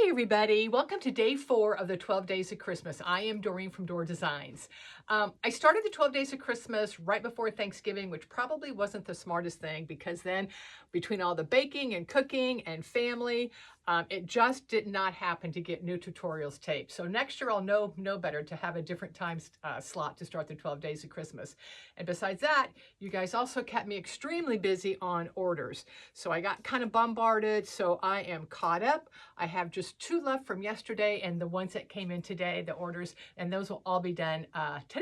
everybody, welcome to day 4 of the 12 days of Christmas. I am Doreen from Door Designs. I started the 12 days of Christmas right before Thanksgiving, which probably wasn't the smartest thing because then between all the baking and cooking and family, it just did not happen to get new tutorials taped. So next year I'll know better to have a different time slot to start the 12 days of Christmas. And besides that, you guys also kept me extremely busy on orders. So I got kind of bombarded, so I am caught up. I have just 2 left from yesterday and the ones that came in today, the orders, and those will all be done today.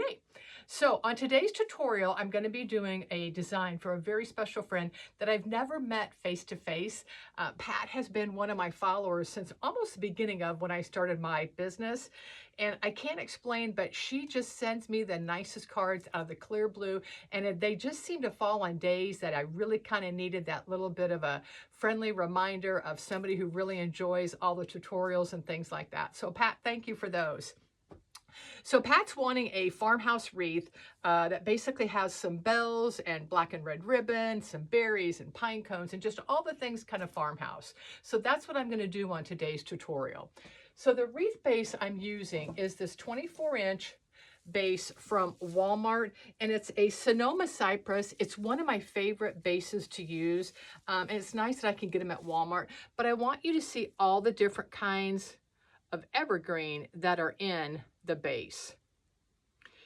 So on today's tutorial, I'm going to be doing a design for a very special friend that I've never met face to face. Pat has been one of my followers since almost the beginning of when I started my business. And I can't explain, but she just sends me the nicest cards out of the clear blue. And they just seem to fall on days that I really kind of needed that little bit of a friendly reminder of somebody who really enjoys all the tutorials and things like that. So Pat, thank you for those. So Pat's wanting a farmhouse wreath that basically has some bells and black and red ribbon, some berries and pine cones, and just all the things kind of farmhouse. So that's what I'm going to do on today's tutorial. So the wreath base I'm using is this 24-inch base from Walmart, and it's a Sonoma cypress. It's one of my favorite bases to use, and it's nice that I can get them at Walmart, but I want you to see all the different kinds of evergreen that are in the base.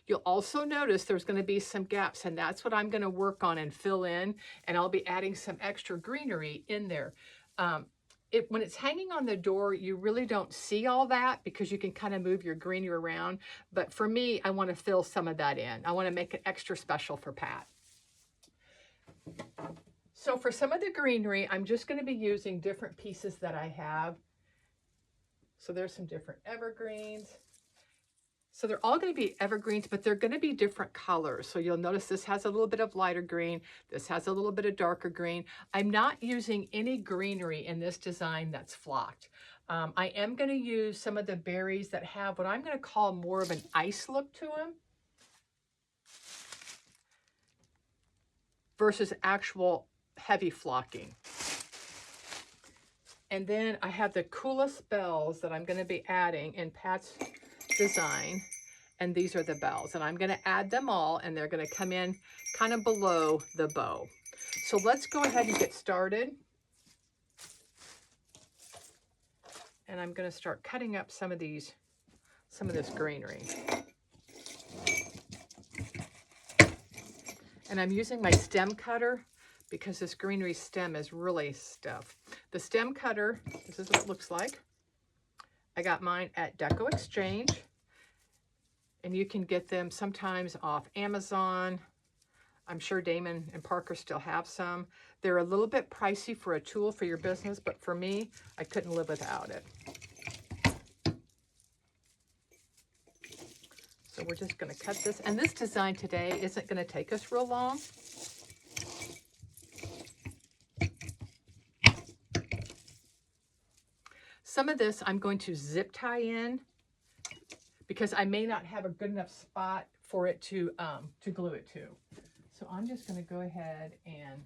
You'll also notice there's going to be some gaps, and that's what I'm going to work on and fill in, and I'll be adding some extra greenery in there. When it's hanging on the door, you really don't see all that because you can kind of move your greenery around, but for me, I want to fill some of that in. I want to make it extra special for Pat. So for some of the greenery, I'm just going to be using different pieces that I have. So there's some different evergreens. So they're all going to be evergreens, but they're going to be different colors. So you'll notice this has a little bit of lighter green. This has a little bit of darker green. I'm not using any greenery in this design that's flocked. I am going to use some of the berries that have what I'm going to call more of an ice look to them versus actual heavy flocking. And then I have the coolest bells that I'm going to be adding in Pat's design, and these are the bells, and I'm going to add them all, and they're going to come in kind of below the bow. So let's go ahead and get started, and I'm going to start cutting up some of this greenery, and I'm using my stem cutter because this greenery stem is really stiff. The stem cutter, this is what it looks like. I got mine at Deco Exchange, and you can get them sometimes off Amazon. I'm sure Damon and Parker still have some. They're a little bit pricey for a tool for your business, but for me, I couldn't live without it. So we're just going to cut this, and this design today isn't going to take us real long. Some of this I'm going to zip tie in because I may not have a good enough spot for it to glue it to. So I'm just going to go ahead and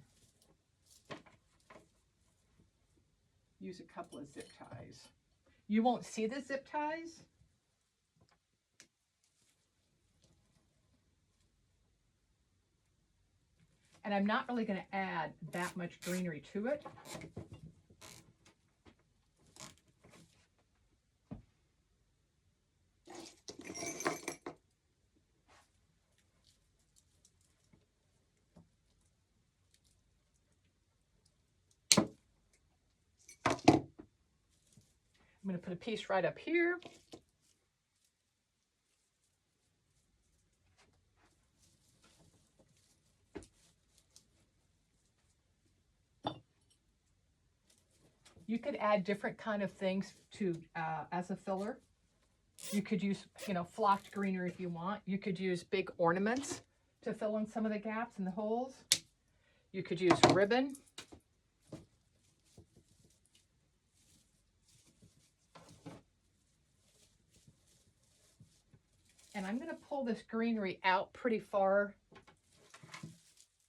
use a couple of zip ties. You won't see the zip ties. And I'm not really going to add that much greenery to it. I'm going to put a piece right up here. You could add different kind of things to as a filler. You could use, flocked greenery if you want. You could use big ornaments to fill in some of the gaps and the holes. You could use ribbon. And I'm going to pull this greenery out pretty far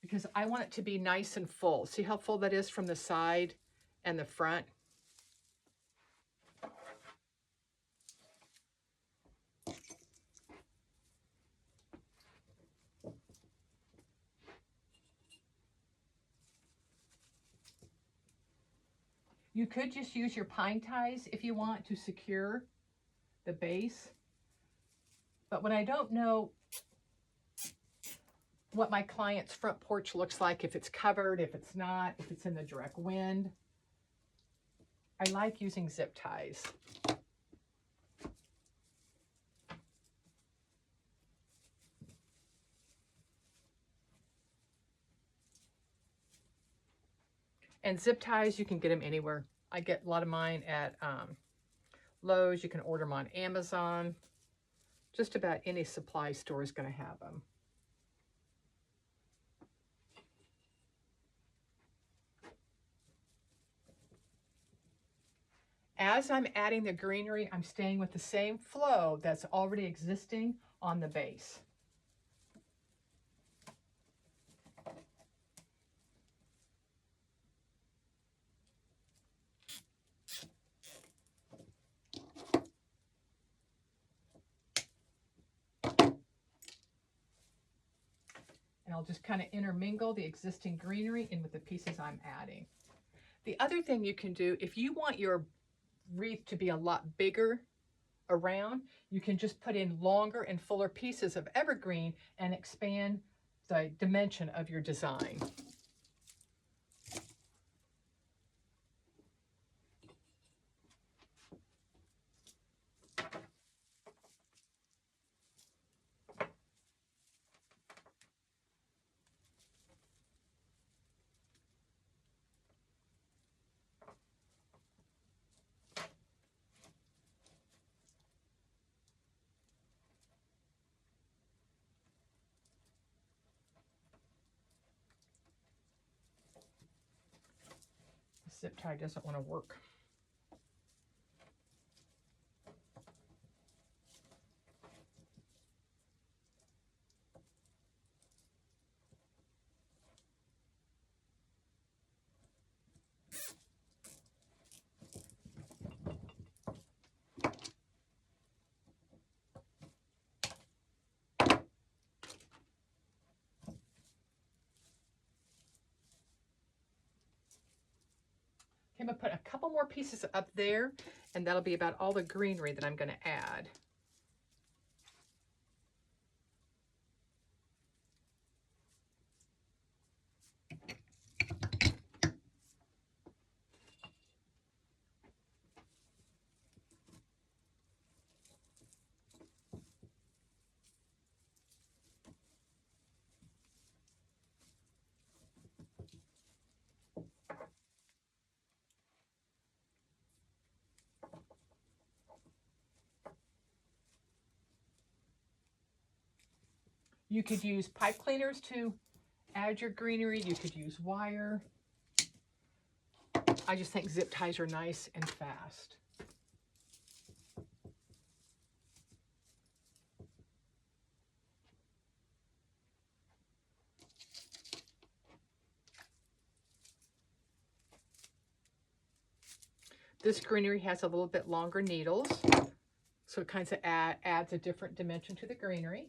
because I want it to be nice and full. See how full that is from the side and the front? You could just use your pine ties if you want to secure the base. But when I don't know what my client's front porch looks like, if it's covered, if it's not, if it's in the direct wind, I like using zip ties. And zip ties, you can get them anywhere. I get a lot of mine at Lowe's. You can order them on Amazon. Just about any supply store is going to have them. As I'm adding the greenery, I'm staying with the same flow that's already existing on the base. And I'll just kind of intermingle the existing greenery in with the pieces I'm adding. The other thing you can do, if you want your wreath to be a lot bigger around, you can just put in longer and fuller pieces of evergreen and expand the dimension of your design. The zip tie doesn't want to work. I'm going to put a couple more pieces up there, and that'll be about all the greenery that I'm going to add. You could use pipe cleaners to add your greenery. You could use wire. I just think zip ties are nice and fast. This greenery has a little bit longer needles, so it kind of adds a different dimension to the greenery.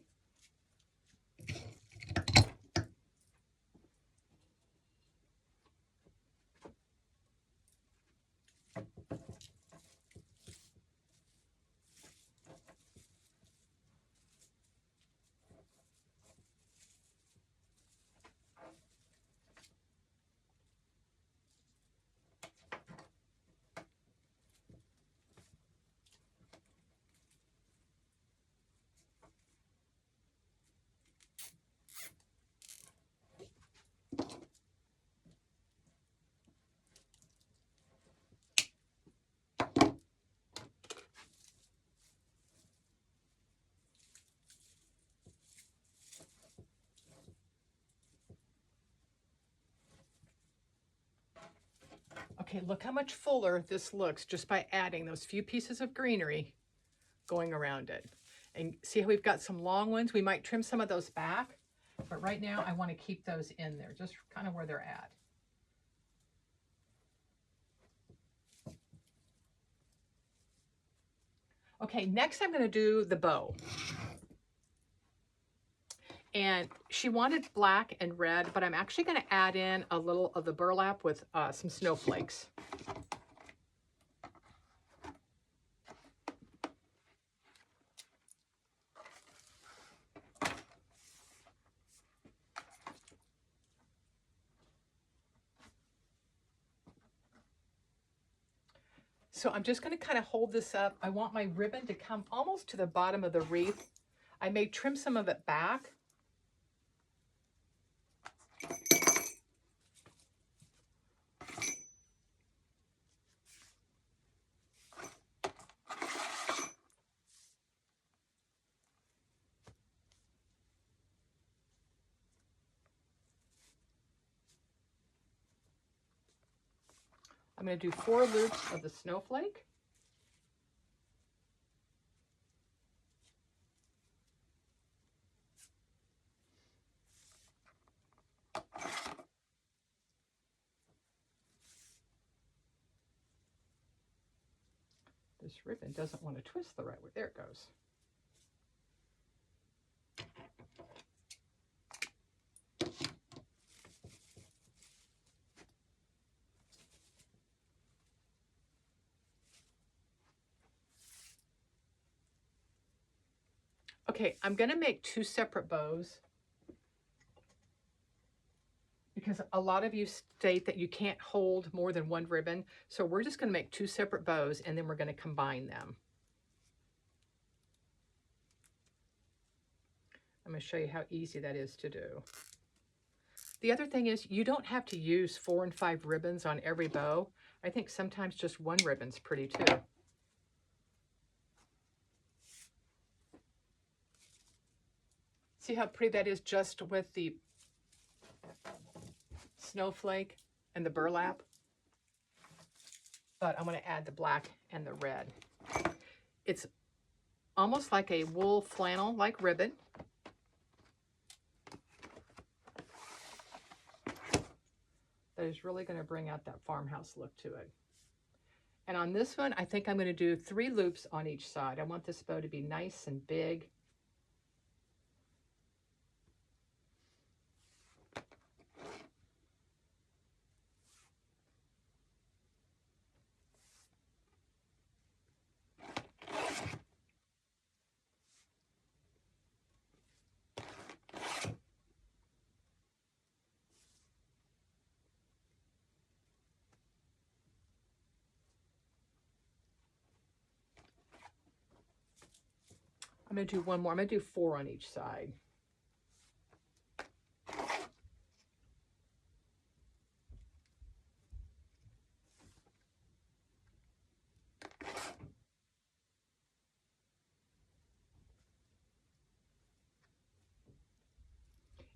Okay, look how much fuller this looks just by adding those few pieces of greenery going around it. And see how we've got some long ones? We might trim some of those back, but right now I want to keep those in there, just kind of where they're at. Okay, next I'm going to do the bow. And she wanted black and red, but I'm actually going to add in a little of the burlap with some snowflakes. So I'm just going to kind of hold this up. I want my ribbon to come almost to the bottom of the wreath. I may trim some of it back. I'm going to do 4 loops of the snowflake. This ribbon doesn't want to twist the right way. There it goes. Okay, I'm going to make 2 separate bows because a lot of you state that you can't hold more than 1 ribbon. So we're just going to make 2 separate bows and then we're going to combine them. I'm going to show you how easy that is to do. The other thing is you don't have to use 4 and 5 ribbons on every bow. I think sometimes just 1 ribbon's pretty too. See how pretty that is just with the snowflake and the burlap? But I'm going to add the black and the red. It's almost like a wool flannel like ribbon. That is really going to bring out that farmhouse look to it. And on this one, I think I'm going to do 3 loops on each side. I want this bow to be nice and big. I'm going to do 1 more. I'm going to do 4 on each side.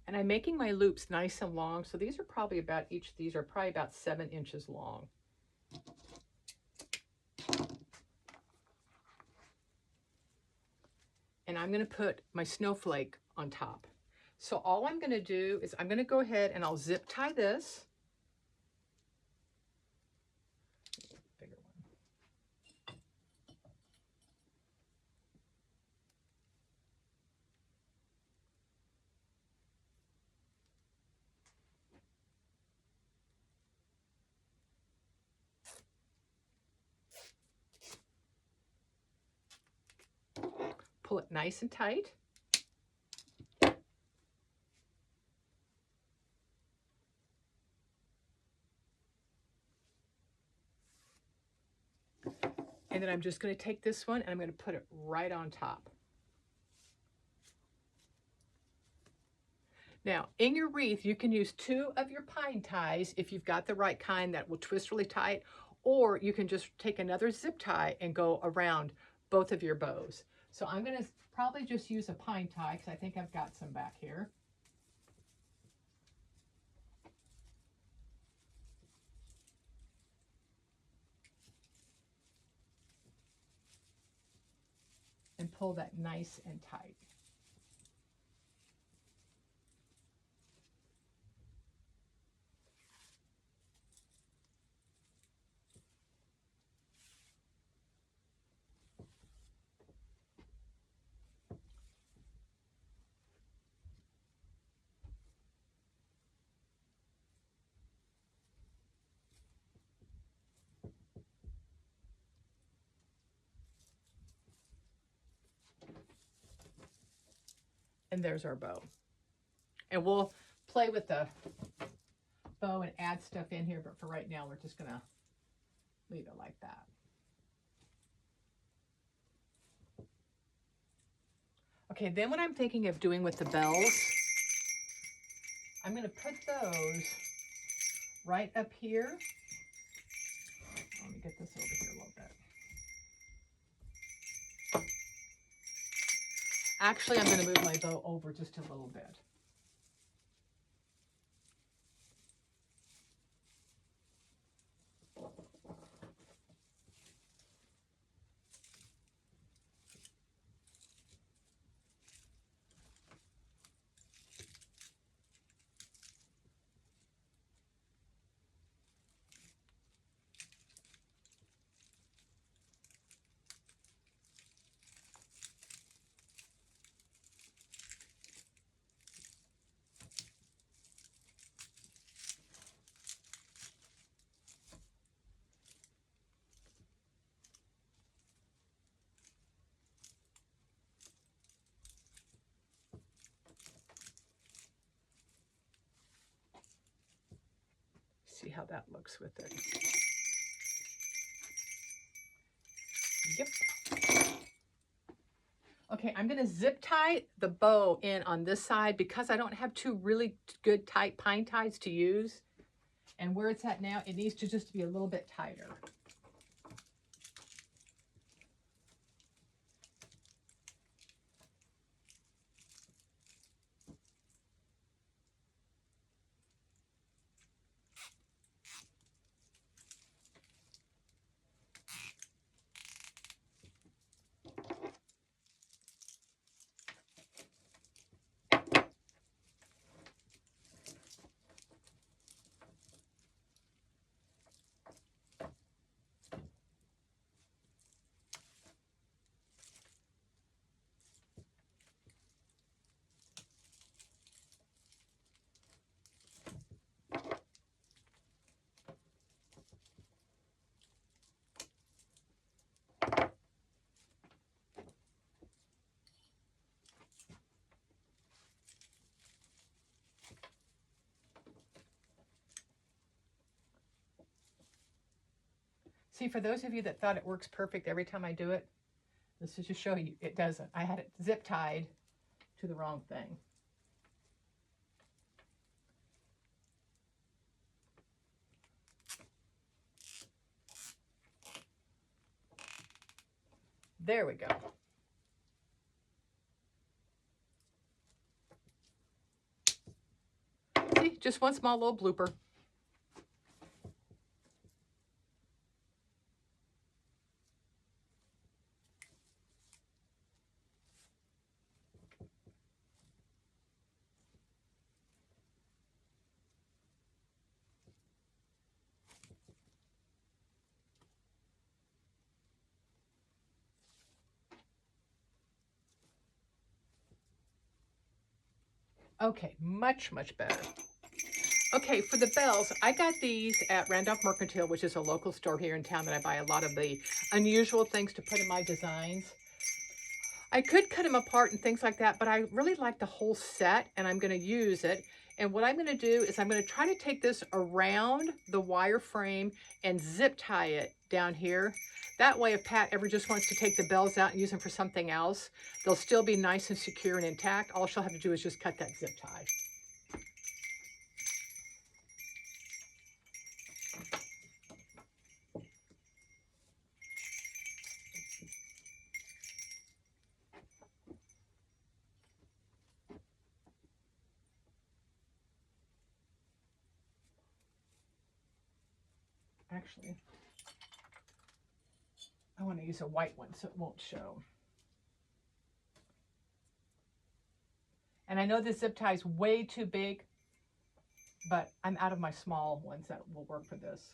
And I'm making my loops nice and long. So these are probably about, each of these are probably about 7 inches long. And I'm going to put my snowflake on top. So all I'm going to do is I'm going to go ahead and I'll zip tie this. Bigger one. Pull it nice and tight. And then I'm just going to take this one and I'm going to put it right on top. Now, in your wreath, you can use 2 of your pine ties if you've got the right kind that will twist really tight, or you can just take another zip tie and go around both of your bows. So I'm going to probably just use a pine tie because I think I've got some back here. And pull that nice and tight. And there's our bow. And we'll play with the bow and add stuff in here, but for right now, we're just gonna leave it like that. Okay, then what I'm thinking of doing with the bells, I'm going to put those right up here. Let me get this over here a little bit. Actually, I'm going to move my bow over just a little bit. See how that looks with it. Yep. Okay, I'm going to zip tie the bow in on this side because I don't have two really good tight pine ties to use. And where it's at now, it needs to just be a little bit tighter. See, for those of you that thought it works perfect every time I do it, this is to show you it doesn't. I had it zip tied to the wrong thing. There we go. See, just one small little blooper. Okay, much, much better. Okay, for the bells, I got these at Randolph Mercantile, which is a local store here in town that I buy a lot of the unusual things to put in my designs. I could cut them apart and things like that, but I really like the whole set and I'm going to use it. And what I'm going to do is I'm going to try to take this around the wire frame and zip tie it down here. That way, if Pat ever just wants to take the bells out and use them for something else, they'll still be nice and secure and intact. All she'll have to do is just cut that zip tie. Actually, I want to use a white one so it won't show. And I know this zip tie is way too big, but I'm out of my small ones that will work for this.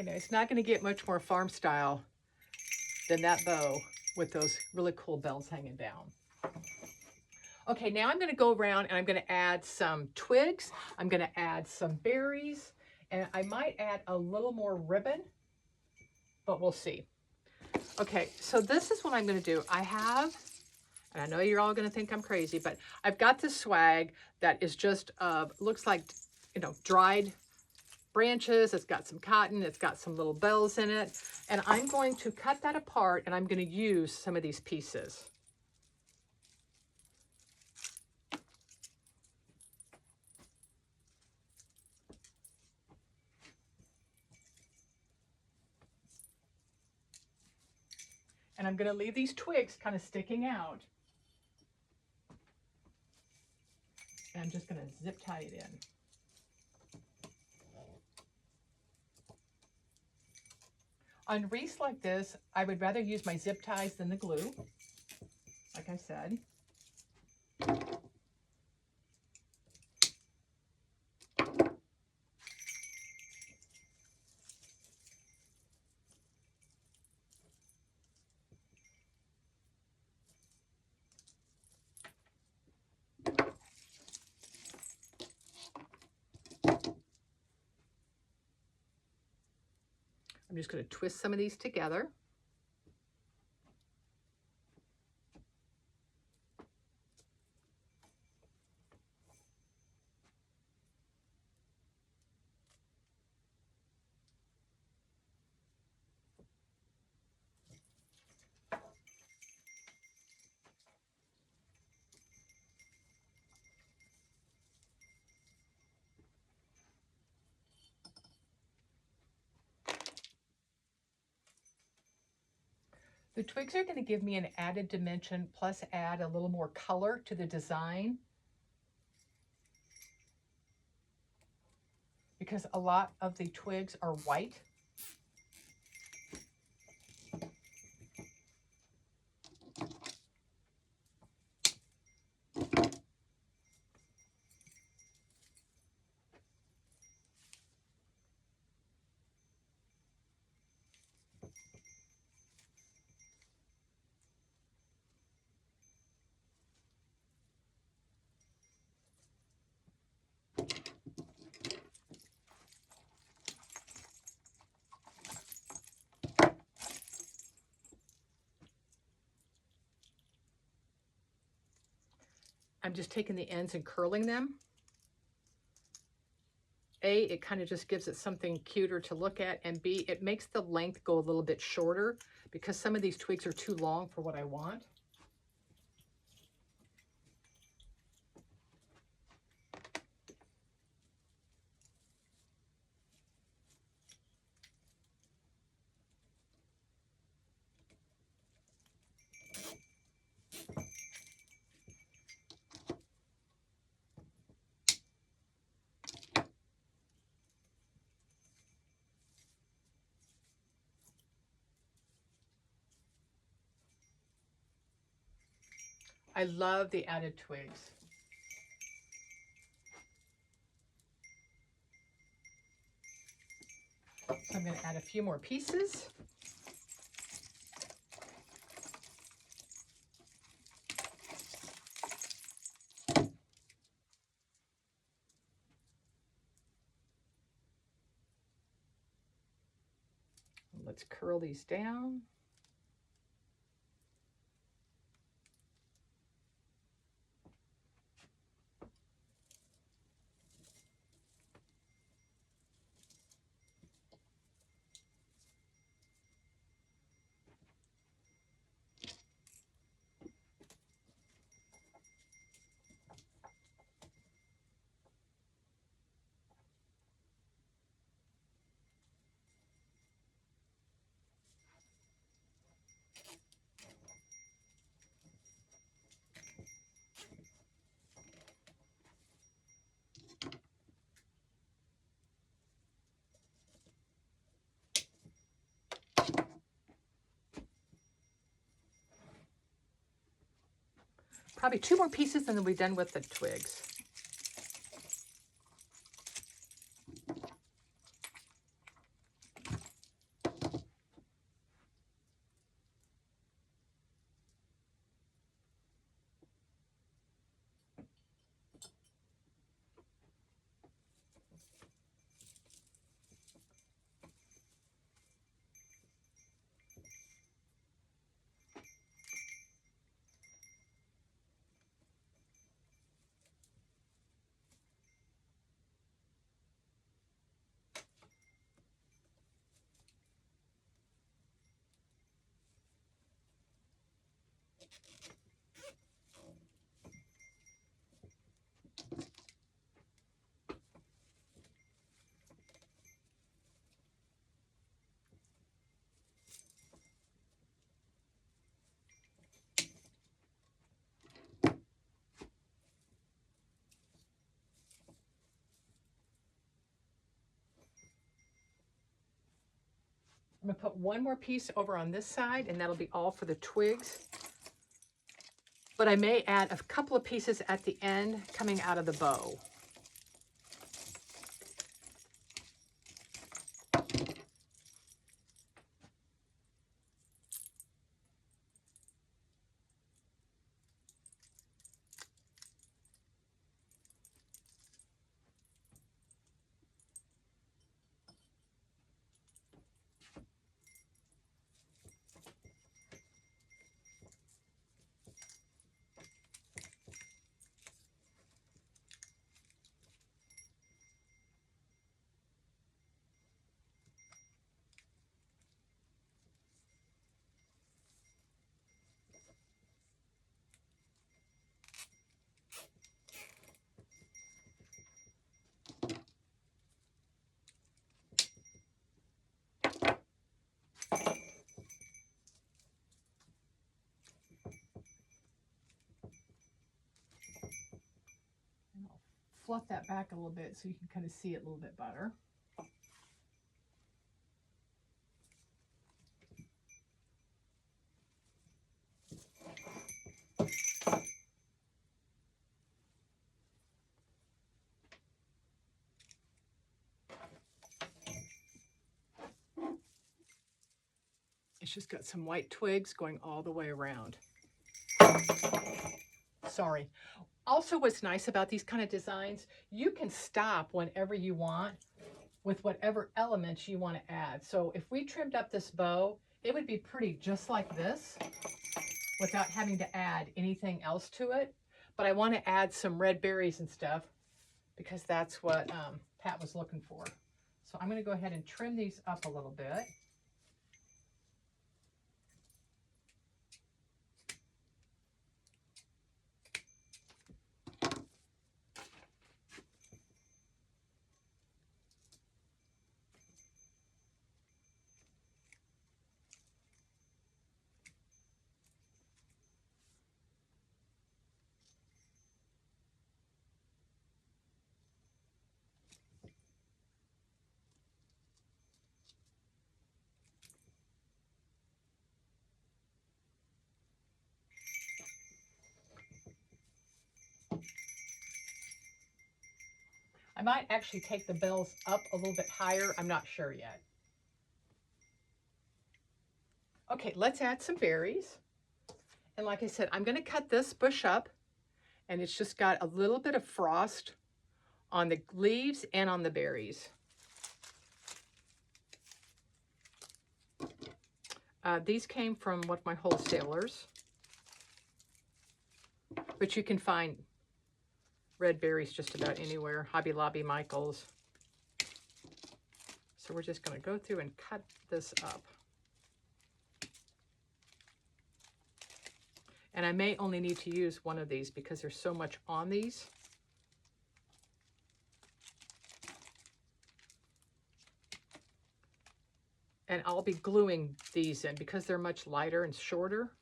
Okay, now it's not going to get much more farm style than that bow with those really cool bells hanging down. Okay, now I'm going to go around and I'm going to add some twigs. I'm going to add some berries, and I might add a little more ribbon, but we'll see. Okay, so this is what I'm going to do. I have, and I know you're all going to think I'm crazy, but I've got this swag that is just, looks like, you know, dried branches. It's got some cotton. It's got some little bells in it. And I'm going to cut that apart, and I'm going to use some of these pieces. And I'm going to leave these twigs kind of sticking out. And I'm just going to zip tie it in. On wreaths like this, I would rather use my zip ties than the glue, like I said. I'm just going to twist some of these together. The twigs are going to give me an added dimension, plus add a little more color to the design. Because a lot of the twigs are white. I'm just taking the ends and curling them. A, it kind of just gives it something cuter to look at, and B, it makes the length go a little bit shorter because some of these twigs are too long for what I want. I love the added twigs. So I'm going to add a few more pieces. Let's curl these down. Probably 2 more pieces and then we'll be done with the twigs. I'm going to put one more piece over on this side, and that'll be all for the twigs. But I may add a couple of pieces at the end coming out of the bow. Fluff that back a little bit so you can kind of see it a little bit better. It's just got some white twigs going all the way around. Sorry. Also, what's nice about these kind of designs, you can stop whenever you want with whatever elements you want to add. So if we trimmed up this bow, it would be pretty just like this without having to add anything else to it. But I want to add some red berries and stuff because that's what Pat was looking for. So I'm going to go ahead and trim these up a little bit. I might actually take the bells up a little bit higher. I'm not sure yet. Okay, let's add some berries. And like I said, I'm going to cut this bush up, and it's just got a little bit of frost on the leaves and on the berries. These came from one of my wholesalers, but you can find red berries just about anywhere. Hobby Lobby, Michael's. So we're just going to go through and cut this up. And I may only need to use one of these because there's so much on these. And I'll be gluing these in because they're much lighter and shorter.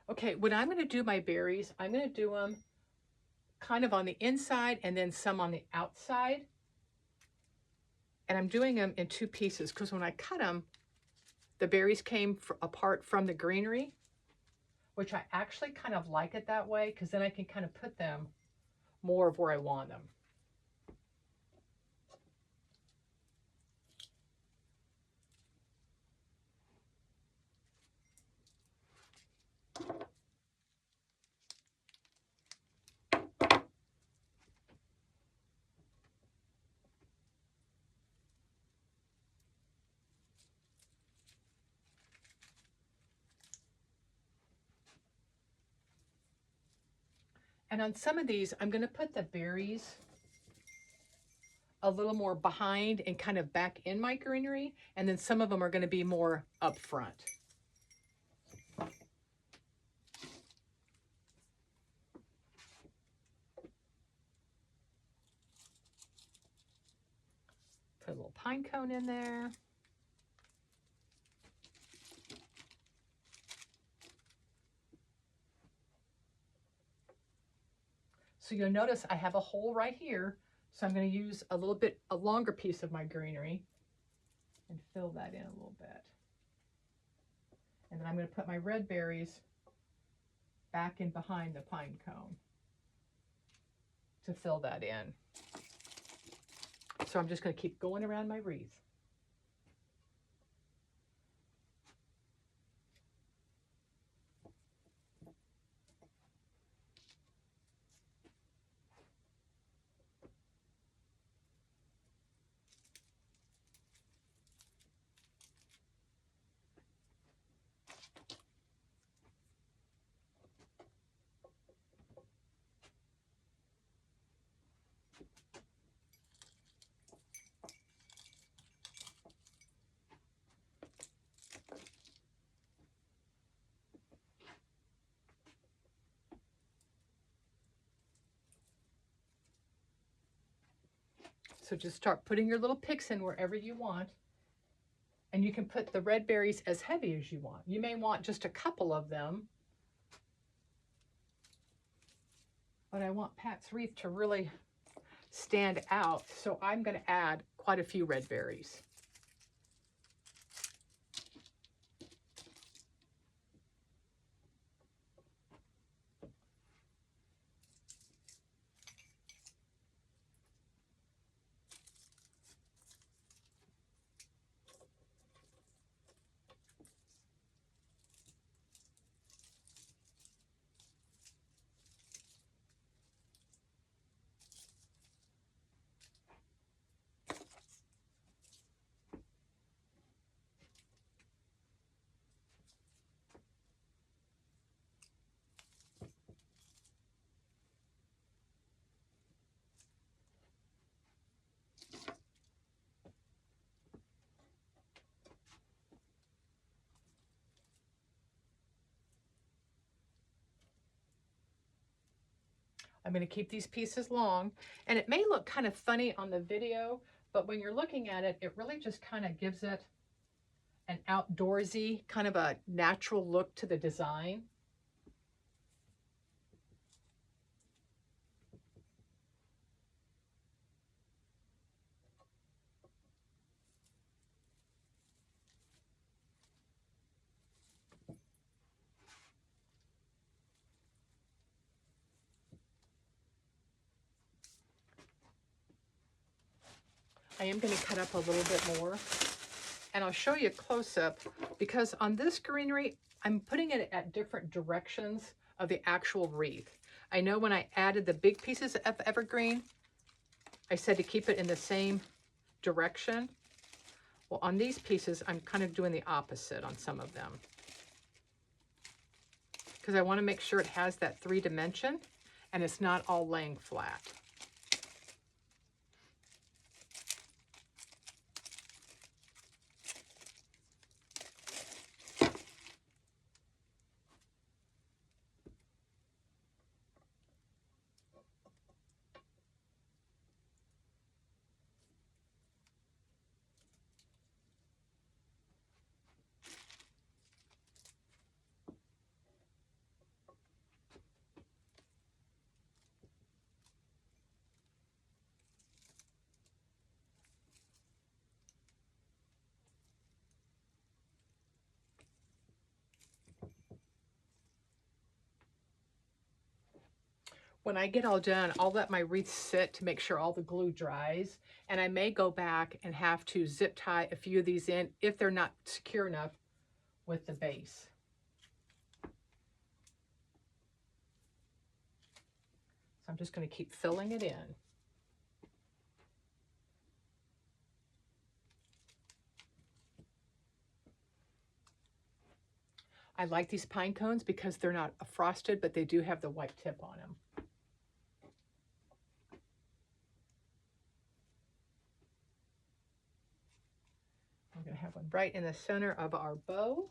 Okay, when I'm going to do my berries, I'm going to do them kind of on the inside and then some on the outside. And I'm doing them in two pieces because when I cut them, the berries came apart from the greenery, which I actually kind of like it that way because then I can kind of put them more of where I want them. And on some of these, I'm going to put the berries a little more behind and kind of back in my greenery. And then some of them are going to be more up front. Put a little pine cone in there. So you'll notice I have a hole right here. So I'm going to use a longer piece of my greenery and fill that in a little bit. And then I'm going to put my red berries back in behind the pine cone to fill that in. So I'm just going to keep going around my wreath. So just start putting your little picks in wherever you want. And you can put the red berries as heavy as you want. You may want just a couple of them. But I want Pat's wreath to really stand out. So I'm going to add quite a few red berries. I'm going to keep these pieces long, and it may look kind of funny on the video, but when you're looking at it, it really just kind of gives it an outdoorsy, kind of a natural look to the design. I am going to cut up a little bit more, and I'll show you a close-up because on this greenery, I'm putting it at different directions of the actual wreath. I know when I added the big pieces of evergreen, I said to keep it in the same direction. Well, on these pieces, I'm kind of doing the opposite on some of them because I want to make sure it has that 3-dimension and it's not all laying flat. When I get all done, I'll let my wreath sit to make sure all the glue dries. And I may go back and have to zip tie a few of these in if they're not secure enough with the base. So I'm just going to keep filling it in. I like these pine cones because they're not frosted, but they do have the white tip on them. I'm going to have one right in the center of our bow.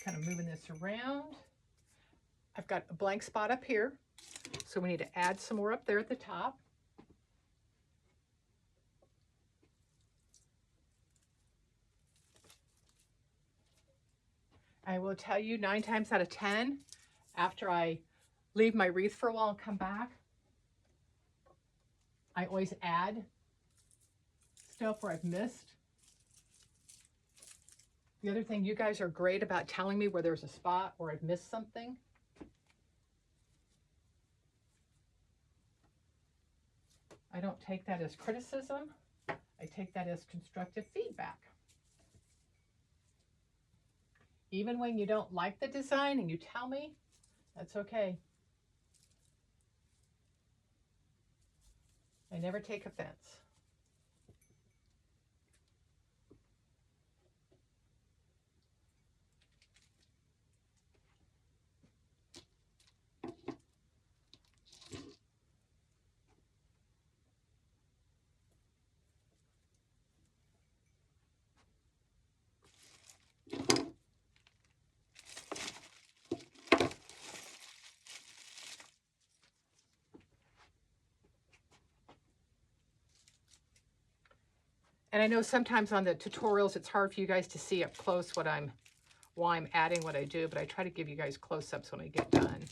kind of moving this around. I've got a blank spot up here, so we need to add some more up there at the top. I will tell you 9 times out of 10, after I leave my wreath for a while and come back, I always add stuff where I've missed. The other thing, you guys are great about telling me where there's a spot or I've missed something. I don't take that as criticism. I take that as constructive feedback. Even when you don't like the design and you tell me, that's okay. I never take offense. And I know sometimes on the tutorials, it's hard for you guys to see up close why I'm adding what I do, but I try to give you guys close-ups when I get done.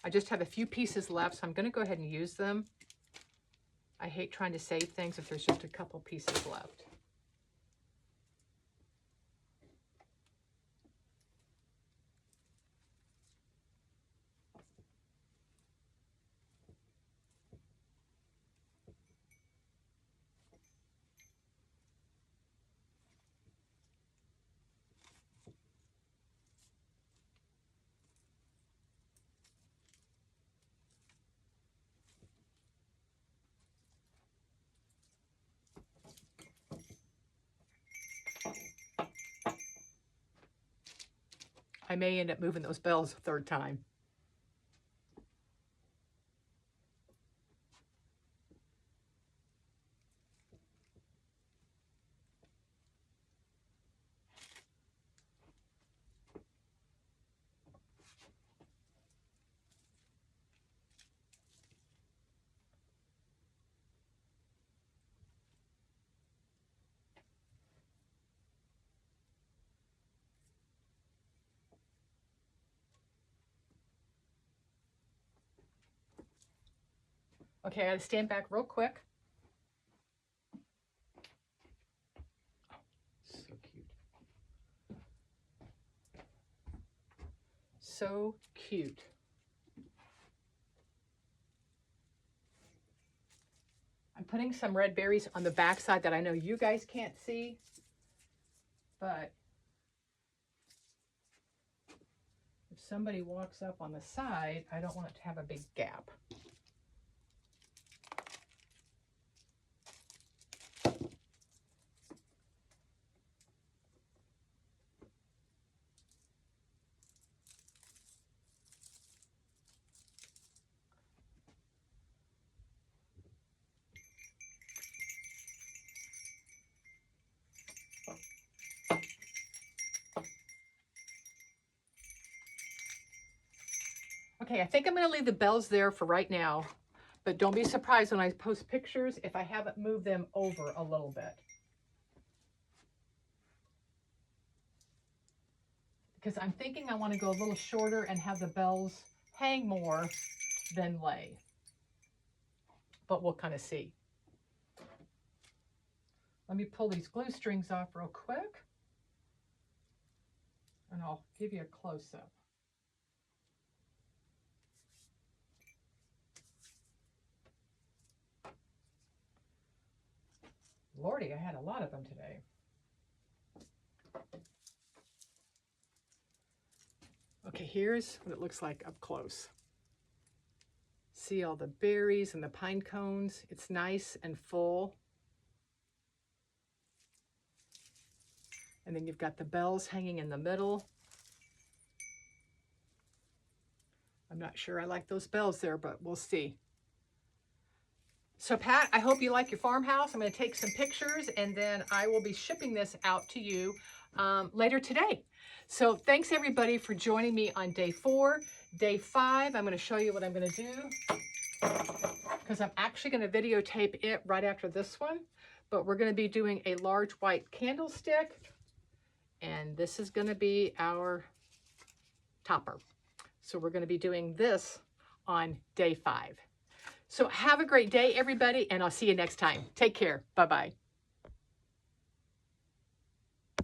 I just have a few pieces left, so I'm going to go ahead and use them. I hate trying to save things if there's just a couple pieces left. I may end up moving those bells a third time. Okay, I gotta stand back real quick. Oh, so cute. So cute. I'm putting some red berries on the back side that I know you guys can't see, but if somebody walks up on the side, I don't want it to have a big gap. Okay, I think I'm going to leave the bells there for right now, but don't be surprised when I post pictures if I haven't moved them over a little bit. Because I'm thinking I want to go a little shorter and have the bells hang more than lay. But we'll kind of see. Let me pull these glue strings off real quick, and I'll give you a close-up. Lordy, I had a lot of them today. Okay, here's what it looks like up close. See all the berries and the pine cones? It's nice and full. And then you've got the bells hanging in the middle. I'm not sure I like those bells there, but we'll see. So Pat, I hope you like your farmhouse. I'm going to take some pictures and then I will be shipping this out to you later today. So thanks everybody for joining me on day 4. Day 5, I'm going to show you what I'm going to do, because I'm actually going to videotape it right after this one. But we're going to be doing a large white candlestick, and this is going to be our topper. So we're going to be doing this on day 5. So have a great day, everybody, and I'll see you next time. Take care. Bye-bye.